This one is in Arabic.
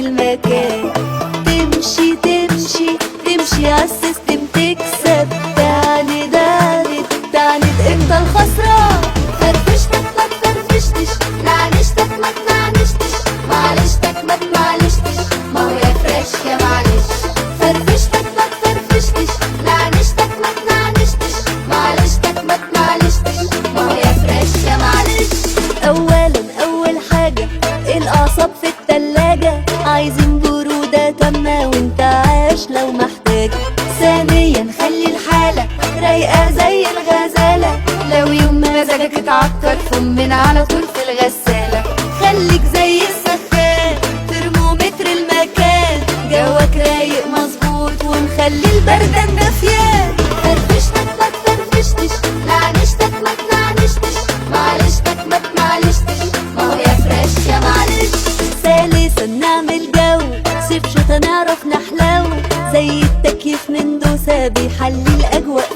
المكان. تمشي تمشي تمشي عالسيستم تكسب، تعاند عاند تعاند انت الخسران. فرفشتك ما تفرفشتش، نعنشتك ما تنعنشتش، معلشتك ما تمعلشتش، ما هو يا فريش يا معلش. فرفشتك ما تفرفشتش، نعنشتك ما تنعنشتش، معلشتك ما تمعلشتش، ما هو يا فريش يا معلش. أول حاجة الأعصاب في التلاجة، عايزين برودة تامة وانت عايش لو محتاج. ثانيا خلي الحالة رايقة زي الغزالة، لو يوم مزاجك اتعكر فمن على طول في الغسالة. خليك زي السخان ترمومتر المكان، جواك رايق مظبوط ونخلي البردان دافيان. فرفشتك ما تفرفشتش، نعنشتك ما تنعنشتش، معلشتك ما تمعلشتش، ما هو يا فريش يا معلش. ثالثا نعمل جو صيف شتا نعرف نحلو، زي التكييف من دوسة بيحلي الأجواء